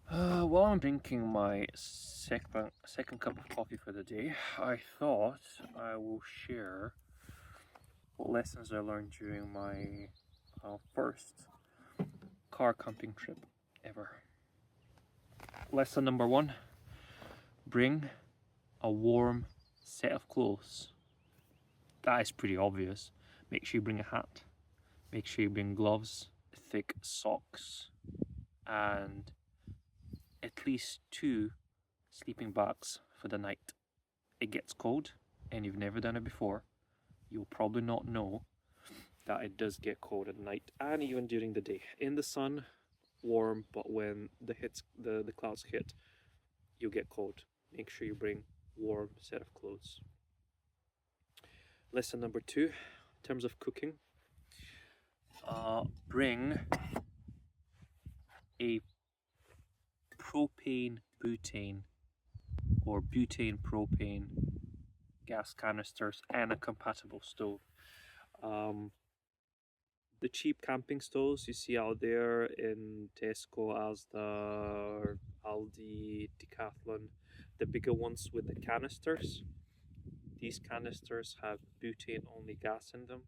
While I'm drinking my second cup of coffee for the day, I thought I will share what lessons I learned during my first car camping trip ever. Lesson number one: bring a warm set of clothes. That is pretty obvious. Make sure you bring a hat, make sure you bring gloves, thick socks, and at least two sleeping bags for the night. It gets cold, and you've never done it before, you'll probably not know that it does get cold at night and even during the day. In the sun, warm, but when the clouds hit, you'll get cold. Make sure you bring warm set of clothes. Lesson number two, in terms of cooking, bring a propane butane or butane propane gas canisters and a compatible stove. Um, the cheap camping stoves you see out there in Tesco, Asda, Aldi, Decathlon, the bigger ones with the canisters. These canisters have butane only gas in them,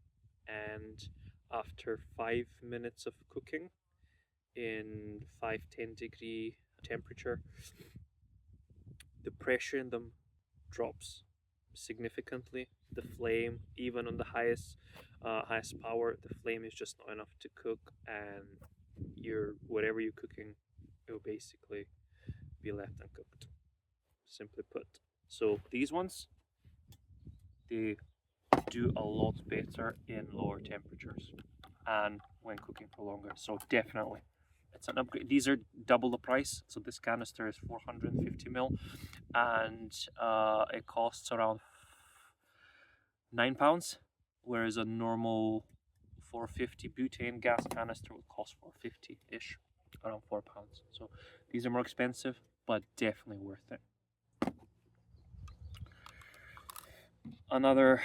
and after 5 minutes of cooking in 5-10 degree temperature, the pressure in them drops significantly. The flame, even on the highest power, the flame is just not enough to cook, and your whatever you're cooking, it will basically be left uncooked. Simply put. So these ones, they do a lot better in lower temperatures and when cooking for longer. So definitely, it's an upgrade. These are double the price. So this canister is 450 ml, and it costs around £9, whereas a normal 450 butane gas canister would cost 450 ish, around £4. So these are more expensive, but definitely worth it. Another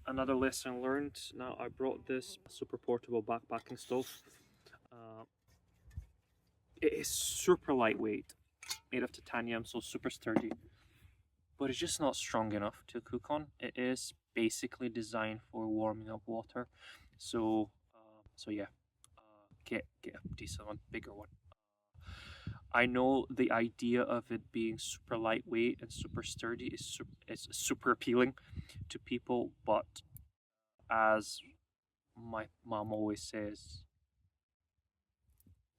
lesson learned. Now I brought this super portable backpacking stove. Uh, it is super lightweight, made of titanium, so super sturdy, but it's just not strong enough to cook on. It is basically designed for warming up water. So yeah, get a decent one, bigger one. I know the idea of it being super lightweight and super sturdy is super appealing to people, but as my mom always says,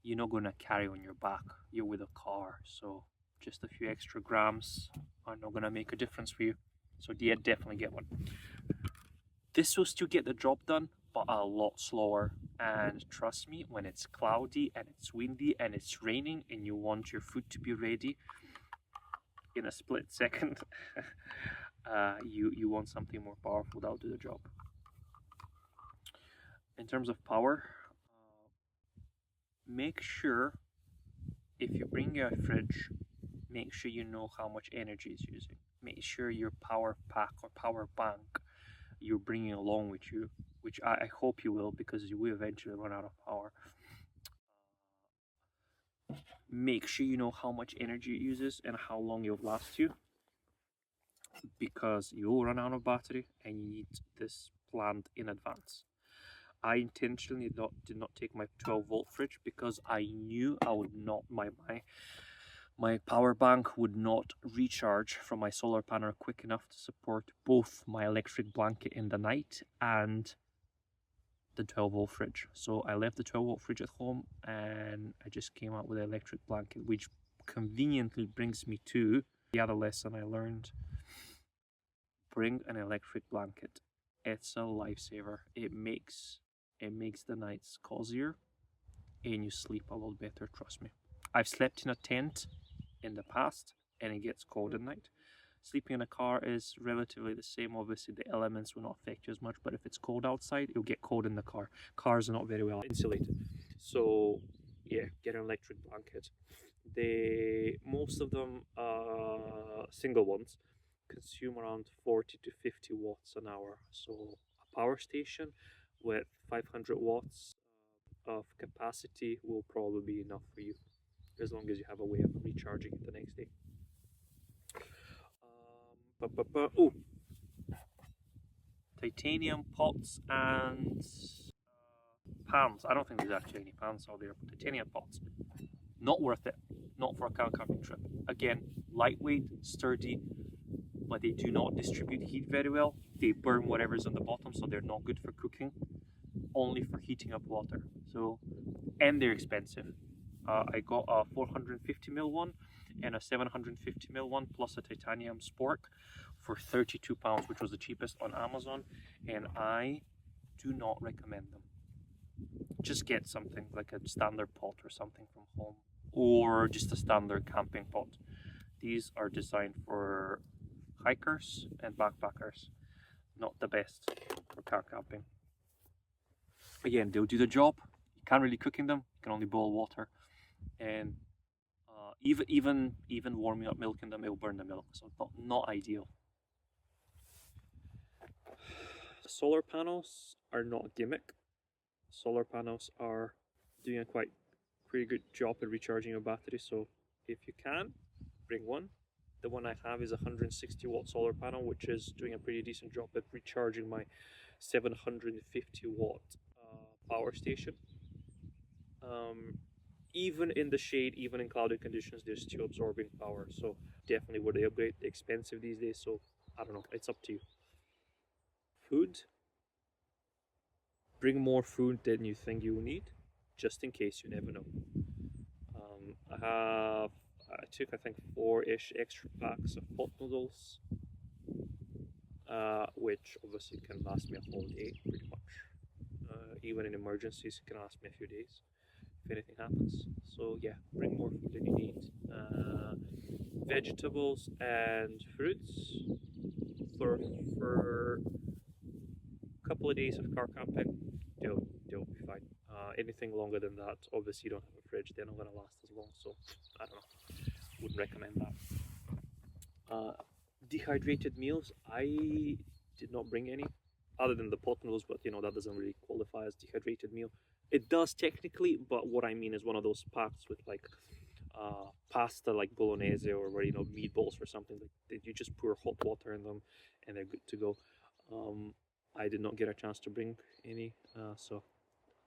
you're not gonna carry on your back. You're with a car, so just a few extra grams are not gonna make a difference for you. So yeah, definitely get one. This will still get the job done, but a lot slower. And trust me, when it's cloudy and it's windy and it's raining and you want your food to be ready in a split second, you want something more powerful that'll do the job. In terms of power, make sure if you bring a fridge, make sure you know how much energy it's using. Make sure your power pack or power bank you're bringing along with you, which I hope you will, because you will eventually run out of power. Make sure you know how much energy it uses and how long it'll last you, because you'll run out of battery and you need this planned in advance. I intentionally did not take my 12-volt fridge because I knew I would not my power bank would not recharge from my solar panel quick enough to support both my electric blanket in the night and the 12-volt fridge. So I left the 12-volt fridge at home and I just came out with an electric blanket, which conveniently brings me to the other lesson I learned. Bring an electric blanket. It's a lifesaver. It makes the nights cozier and you sleep a lot better, trust me. I've slept in a tent in the past and it gets cold at night. Sleeping in a car is relatively the same. Obviously, the elements will not affect you as much, but if it's cold outside, you'll get cold in the car. Cars are not very well insulated. So, yeah, get an electric blanket. Most of them, single ones, consume around 40 to 50 watts an hour. So, a power station with 500 watts of capacity will probably be enough for you. as long as you have a way of recharging it the next day. Oh, titanium pots and pans. I don't think there's actually any pans out there, but titanium pots. Not worth it. Not for a car camping trip. Again, lightweight, sturdy, but they do not distribute heat very well. They burn whatever's on the bottom, so they're not good for cooking. Only for heating up water. So, and they're expensive. I got a 450ml one and a 750ml one plus a titanium spork for £32, which was the cheapest on Amazon, and I do not recommend them. Just get something like a standard pot or something from home, or just a standard camping pot. These are designed for hikers and backpackers, not the best for car camping. Again, they'll do the job. You can't really cook in them. You can only boil water, and even warming up milk in them, it'll burn the milk. So it's not ideal. Solar panels are not a gimmick. Solar panels are doing a pretty good job at recharging your battery. So if you can, bring one. The one I have is a 160 watt solar panel, which is doing a pretty decent job at recharging my 750 watt power station. Even in the shade, even in cloudy conditions, they're still absorbing power. So definitely would they upgrade. They're expensive these days, so I don't know, it's up to you. Food. Bring more food than you think you will need, just in case. You never know. I took, I think, 4-ish extra packs of pot noodles, which obviously can last me a whole day, pretty much. Even in emergencies, it can last me a few days if anything happens. So yeah, bring more food than you need. Vegetables and fruits for a couple of days of car camping, they'll be fine. Anything longer than that, obviously you don't have a fridge, they're not going to last as long, so I don't know, wouldn't recommend that. Dehydrated meals, I did not bring any, other than the pot noodles, but you know, that doesn't really qualify as dehydrated meal. It does technically, but what I mean is one of those packs with like pasta like bolognese, or where, you know, meatballs or something, like you just pour hot water in them and they're good to go. I did not get a chance to bring any, so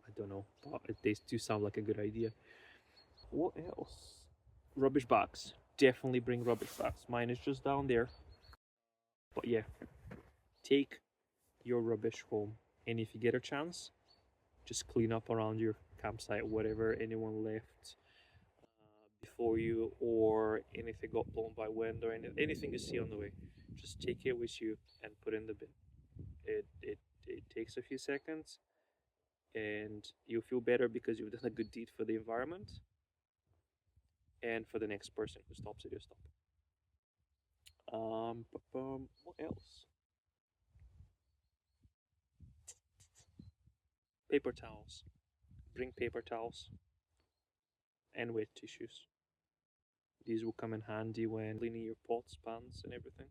I don't know, but they do sound like a good idea. What else? Rubbish bags. Definitely bring rubbish bags. Mine is just down there. But yeah, take your rubbish home, and if you get a chance, just clean up around your campsite, whatever anyone left before you, or anything got blown by wind, or anything you see on the way. Just take it with you and put in the bin. It takes a few seconds, and you feel better because you've done a good deed for the environment and for the next person who stops at your stop. What else? Paper towels. Bring paper towels and wet tissues. These will come in handy when cleaning your pots, pans, and everything.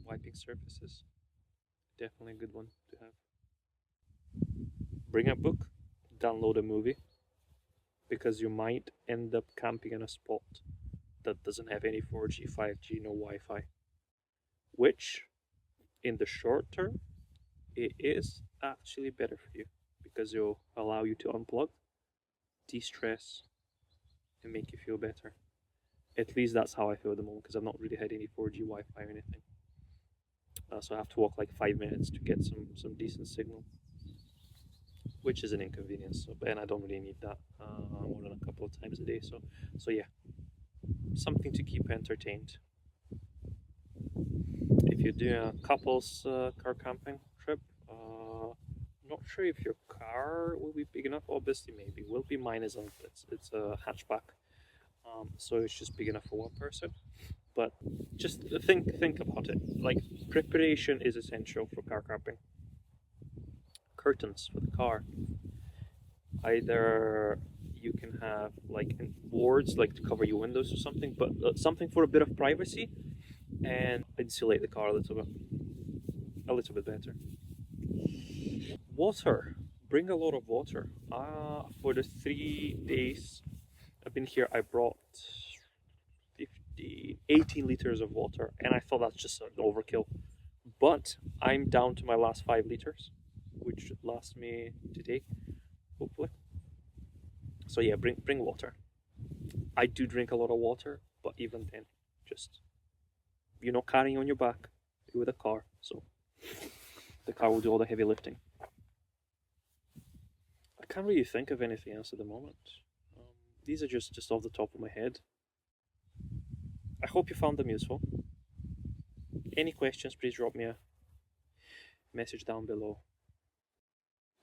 Wiping surfaces. Definitely a good one to have. Bring a book. Download a movie. Because you might end up camping in a spot that doesn't have any 4G, 5G, no Wi-Fi. Which, in the short term, it is actually better for you, because it'll allow you to unplug, de-stress, and make you feel better. At least that's how I feel at the moment, because I've not really had any 4G Wi-Fi or anything. So I have to walk like 5 minutes to get some decent signal, which is an inconvenience. And I don't really need that more than a couple of times a day. So yeah, something to keep entertained. If you're doing a couples car camping trip, not sure if your car will be big enough. Obviously, maybe will be. Mine is it's a hatchback, so it's just big enough for one person. But just think about it. Like, preparation is essential for car camping. Curtains for the car. Either you can have like boards, like to cover your windows or something, but something for a bit of privacy, and insulate the car a little bit better. Water. Bring a lot of water. For the 3 days I've been here, I brought 18 liters of water, and I thought that's just an overkill. But I'm down to my last 5 liters, which should last me today, hopefully. So yeah, bring water. I do drink a lot of water, but even then, just you're not carrying on your back with a car, so the car will do all the heavy lifting. I can't really think of anything else at the moment. These are just off the top of my head. I hope you found them useful. Any questions, please drop me a message down below.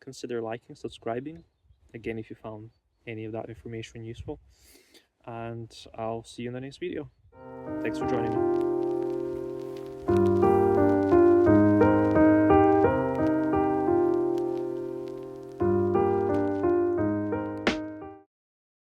Consider liking, subscribing, again, if you found any of that information useful. And I'll see you in the next video. Thanks for joining me.